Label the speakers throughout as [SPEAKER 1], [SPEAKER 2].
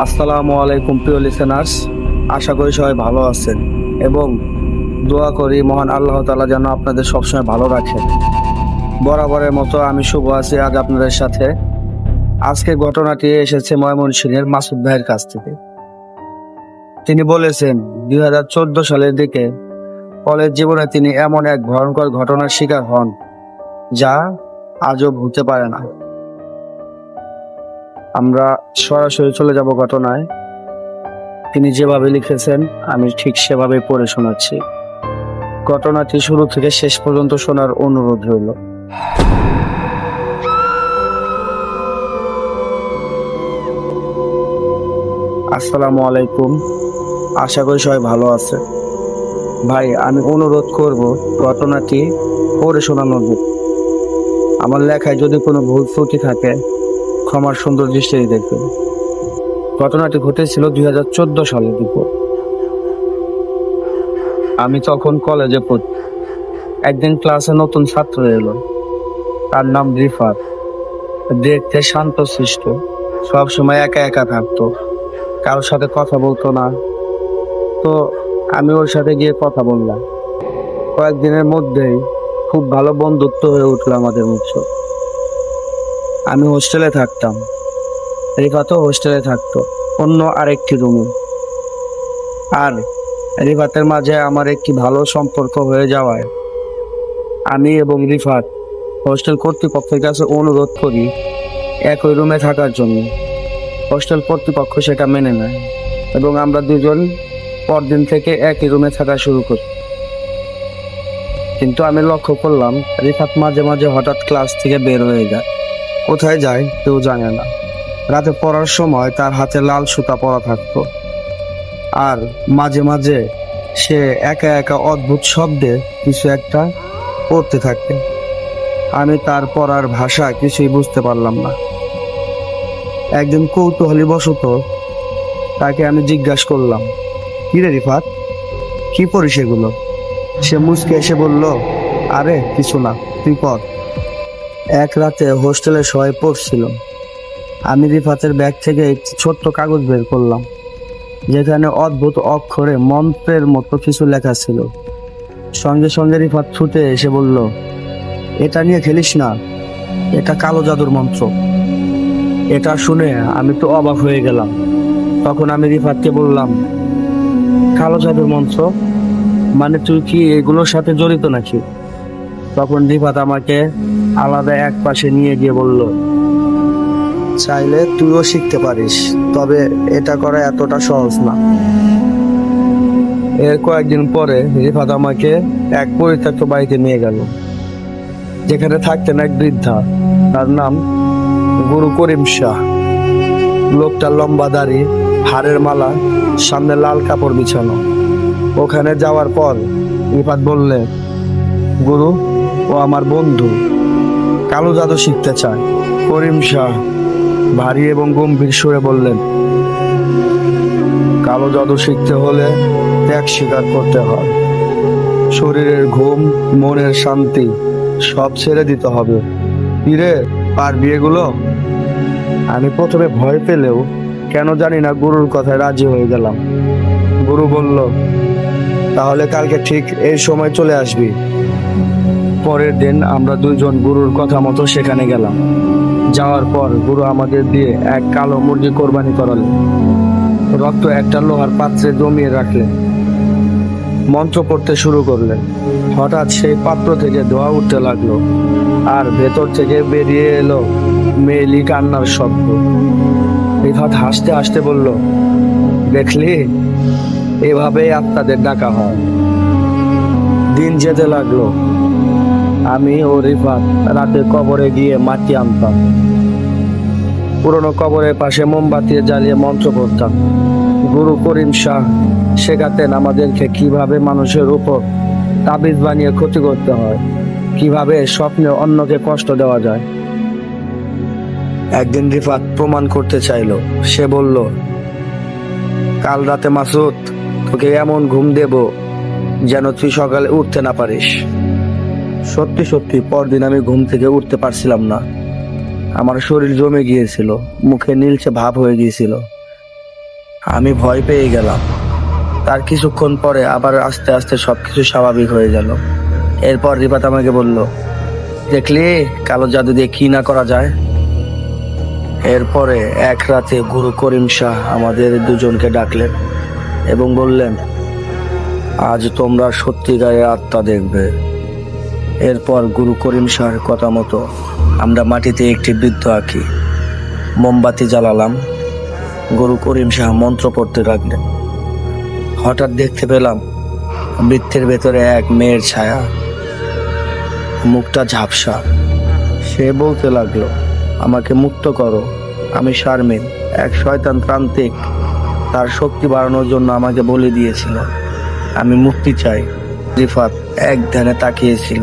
[SPEAKER 1] আসসালামু আলাইকুম প্রিয় লিসেনার্স, আশা করি সবাই ভালো আছেন এবং দোয়া করি মহান আল্লাহ তাআলা যেন আপনাদের সবসময় ভালো রাখেন। বরাবরের মতো আমি শুভ আছি আজ আপনাদের সাথে। আজকে ঘটনাটি এসেছে ময়মনসিংহের মাসুদ ভাইয়ের কাছ থেকে। তিনি বলেছেন 2014 সালের দিকে কলেজ জীবনে তিনি এমন এক ভয়ঙ্কর ঘটনার শিকার হন যা আজও ভুলতে পারে না। আমরা সরাসরি চলে যাব ঘটনায়। তিনি যেভাবে লিখেছেন আমি ঠিক সেভাবে পড়ে শোনাচ্ছি। ঘটনাটি শুরু থেকে শেষ পর্যন্ত শোনার অনুরোধ রইল। আসসালামু আলাইকুম, আশা করি সবাই ভালো আছে। ভাই, আমি অনুরোধ করব ঘটনাটি পড়ে শোনানোর জন্য। আমার লেখায় যদি কোনো ভুল ত্রুটি থাকে ক্ষমার সুন্দর দৃষ্টিতে দেখবেন। ঘটনাটি ঘটেছিল 2014 সালের দিকে। আমি তখন কলেজে পড়ি। একদিন ক্লাসে নতুন ছাত্র এলো। তার নাম রিফাত। দেখতে শান্তশিষ্ট, সবসময় একা একা থাকতো, কারোর সাথে কথা বলতো না। তো আমি ওর সাথে গিয়ে কথা বললাম। কয়েকদিনের মধ্যেই খুব ভালো বন্ধুত্ব হয়ে উঠলো আমাদের মধ্যে। আমি হোস্টেলে থাকতাম, রিফাতও হোস্টেলে থাকতো, অন্য আরেকটি রুমে। আর রিফাতের মাঝে আমার একটি ভালো সম্পর্ক হয়ে যাওয়ায় আমি এবং রিফাত হোস্টেল কর্তৃপক্ষের কাছে অনুরোধ করি একই রুমে থাকার জন্য। হোস্টেল কর্তৃপক্ষ সেটা মেনে নেয় এবং আমরা দুজন পরদিন থেকে একই রুমে থাকা শুরু করি। কিন্তু আমি লক্ষ্য করলাম রিফাত মাঝে মাঝে হঠাৎ ক্লাস থেকে বের হয়ে যায়। কোথায় যায় কেউ জানে না। রাতে পড়ার সময় তার হাতে লাল সুতা পরা থাকতো, আর মাঝে মাঝে সে একা একা অদ্ভুত শব্দে কিছু একটা পড়তে থাকে। আমি তার পড়ার ভাষা কিছুই বুঝতে পারলাম না। একদিন কৌতূহলী বশত তাকে আমি জিজ্ঞাসা করলাম, কি রে রিফাত, কি পড়িস এগুলো? সে মুচকে এসে বলল, আরে কিছু না, তুই পড়। এক রাতে হোস্টেলে সবাই পড়ছিল। আমি রিফাতের ব্যাগ থেকে একটি ছোট্ট কাগজ বের করলাম, যেখানে অদ্ভুত অক্ষরে মন্ত্রের মতো কিছু লেখা ছিল। সঙ্গে সঙ্গে রিফাত ছুটে এসে বলল, এটা নিয়ে খেলিস না, এটা কালো জাদুর মন্ত্র। এটা শুনে আমি তো অবাক হয়ে গেলাম। তখন আমি রিফাতকে বললাম, কালো জাদুর মন্ত্র মানে তুই কি এগুলোর সাথে জড়িত নাকি? তখন রিফাত আমাকে আলাদা এক পাশে নিয়ে গিয়ে বলল, চাইলে তুইও শিখতে পারিস, তবে এটা করা এতটা সহজ না। এর কয়েকদিন পরে রিফাত আমাকে এক পরিত্যক্ত বাড়িতে নিয়ে গেল, যেখানে থাকতেন এক বৃদ্ধা। তার নাম গুরু করিম শাহ। লোকটা লম্বা দাড়ি, হাড়ের মালা, সামনে লাল কাপড় বিছানো। ওখানে যাওয়ার পর রিফাত বললে, গুরু, ও আমার বন্ধু, কালো জাদু শিখতে চায়। করিম শাহ ভারী এবং গম্ভীর সুরে বললেন, কালো জাদু শিখতে হলে ত্যাগ স্বীকার করতে হয়। শরীরের ঘুম, মনের শান্তি সব ছেড়ে দিতে হবে। কিরে, পারবি এগুলো? আমি প্রথমে ভয় পেলেও কেন জানি না গুরুর কথায় রাজি হয়ে গেলাম। গুরু বলল, তাহলে কালকে ঠিক এই সময় চলে আসবি। পরের দিন আমরা দুইজন গুরুর কথা মতো সেখানে গেলাম। যাওয়ার পর গুরু আমাদের দিয়ে এক কালো মুরগি কোরবানি করালেন। রক্ত একটা লোহার পাত্রে জমিয়ে রাখলেন। মন্ত্র পড়তে শুরু করলেন। হঠাৎ সেই পাত্র থেকে ধোঁয়া উঠতে লাগলো, আর ভেতর থেকে বেরিয়ে এলো মেয়েলি কান্নার শব্দ। রিফাত হাসতে হাসতে বলল, দেখলি, এভাবেই আত্মাদের ডাকা হয়। দিন যেতে লাগলো। আমি ও রিফাত রাতে কবরে গিয়ে মাটি আনতাম। পুরনো কবরের পাশে মোমবাতি জ্বালিয়ে মন্ত্র পড়তাম। গুরু করিম শাহ শেখাতেন আমাদেরকে কিভাবে মানুষের উপর তাবিজ বানিয়ে ক্ষতি করতে হয়, কিভাবে স্বপ্নে অন্যকে কষ্ট দেওয়া যায়। একদিন রিফাত প্রমাণ করতে চাইলো। সে বলল, কাল রাতে মাসুদ, তোকে এমন ঘুম দেব যেন তুই সকালে উঠতে না পারিস। সত্যি সত্যি পরদিন আমি ঘুম থেকে উঠতে পারছিলাম না। আমার শরীর জমে গিয়েছিল, মুখে নীলচে ভাব হয়ে গিয়েছিল। আমি ভয় পেয়ে গেলাম। তার কিছুক্ষণ পরে আবার আস্তে আস্তে সবকিছু স্বাভাবিক হয়ে গেল। এরপর রিফাত আমাকে বলল, দেখলি কালো জাদু দিয়ে কি না করা যায়। এরপরে এক রাতে গুরু করিম শাহ আমাদের দুজনকে ডাকলেন এবং বললেন, আজ তোমরা সত্যিকারের আত্মা দেখবে। এরপর গুরু করিম শাহর কথা মতো আমরা মাটিতে একটি বৃত্ত আঁকি, মোমবাতি জ্বালালাম। গুরু করিম শাহ মন্ত্র পড়তে লাগলেন। হঠাৎ দেখতে পেলাম বৃত্তের ভেতরে এক মেয়ের ছায়া, মুখটা ঝাপসা। সে বলতে লাগলো, আমাকে মুক্ত করো, আমি শারমিন, এক শয়তান প্রান্তিক তার শক্তি বাড়ানোর জন্য আমাকে বলে দিয়েছিল, আমি মুক্তি চাই। রিফাত এক ধ্যানে তাকিয়েছিল।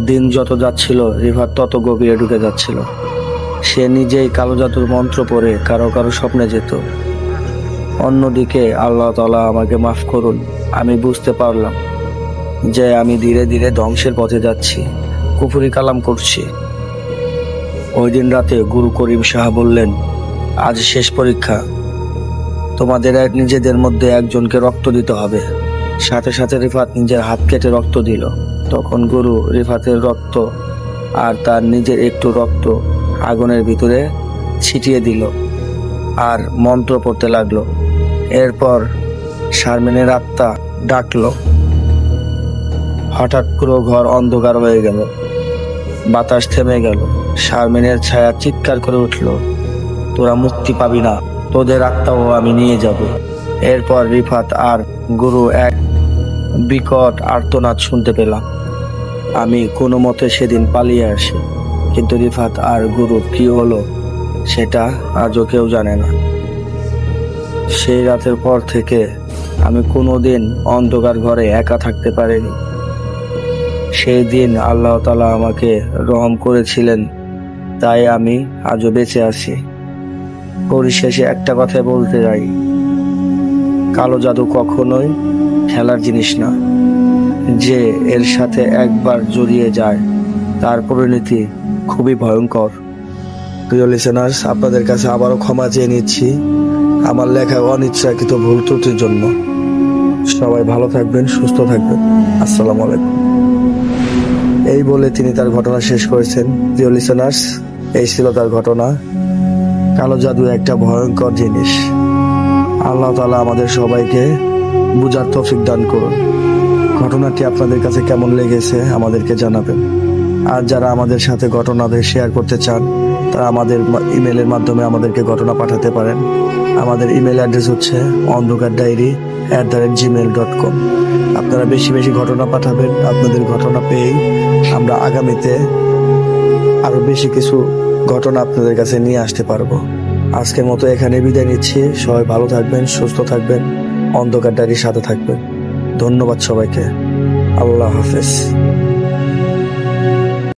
[SPEAKER 1] দিন যত যাচ্ছিল রিফাত তত গভীরে ঢুকে যাচ্ছিল। সে নিজেই কালো জাদুর মন্ত্র পড়ে কারো কারো স্বপ্নে যেত। অন্যদিকে আল্লাহ তাআলা আমাকে মাফ করুন, আমি বুঝতে পারলাম যে আমি ধীরে ধীরে ধ্বংসের পথে যাচ্ছি, কুফরি কালাম করছি। ওই দিন রাতে গুরু করিম শাহ বললেন, আজ শেষ পরীক্ষা, তোমাদের নিজেদের মধ্যে একজনকে রক্ত দিতে হবে। সাথে সাথে রিফাত নিজের হাত কেটে রক্ত দিল। তখন গুরু রিফাতের রক্ত আর তার নিজের একটু রক্ত আগুনের ভিতরে ছিটিয়ে দিল আর মন্ত্র পড়তে লাগলো। এরপর শারমিনের আত্মা ডাকলো। হঠাৎ পুরো ঘর অন্ধকার হয়ে গেল, বাতাস থেমে গেল। শারমিনের ছায়া চিৎকার করে উঠল, তোরা মুক্তি পাবি না, তোদের আত্মাও আমি নিয়ে যাব। এরপর রিফাত আর গুরু এক বিকট আর্তনাদ শুনতে পেলাম। আমি কোনো মতে সেদিন পালিয়ে আসি, কিন্তু রিফাত আর গুরুর কি হলো সেটা আজও কেউ জানে না। সেই রাতের পর থেকে আমি কোনোদিন অন্ধকার ঘরে একা থাকতে পারিনি। সেই দিন আল্লাহ তাআলা আমাকে রহম করেছিলেন, তাই আমি আজও বেঁচে আছি। পরিশেষে একটা কথা বলতে চাই, কালো জাদু কখনোই খেলার জিনিস না। যে এর সাথে একবার জড়িয়ে যায় তার পরিণতি খুবই ভয়ঙ্কর। প্রিয় লিসেনার্স, আপনাদের কাছে আবারও ক্ষমা চেয়ে নিচ্ছি আমার লেখা অনিচ্ছাকৃত ভুল ত্রুটির জন্য। সবাই ভালো থাকবেন, সুস্থ থাকবেন। আসসালামু আলাইকুম। এই বলে তিনি তার ঘটনা শেষ করেছেন। প্রিয় লিসেনার্স, এই ছিল তার ঘটনা। কালো জাদু একটা ভয়ঙ্কর জিনিস। আল্লাহ তাআলা আমাদের সবাইকে বুঝার তৌফিক দান করুন। ঘটনাটি আপনাদের কাছে কেমন লেগেছে আমাদেরকে জানাবেন। আর যারা আমাদের সাথে ঘটনাদের শেয়ার করতে চান তারা আমাদের ইমেলের মাধ্যমে আমাদেরকে ঘটনা পাঠাতে পারেন। আমাদের ইমেল অ্যাড্রেস হচ্ছে ondhukardiary@gmail.com। আপনারা বেশি বেশি ঘটনা পাঠাবেন। আপনাদের ঘটনা পেয়েই আমরা আগামীতে আরো বেশি কিছু ঘটনা আপনাদের কাছে নিয়ে আসতে পারবো। আজকের মতো এখানে বিদায় নিচ্ছি। সবাই ভালো থাকবেন, সুস্থ থাকবেন, অন্ধকার ডায়েরির সাথে থাকবেন। ধন্যবাদ সবাইকে। আল্লাহ হাফেজ।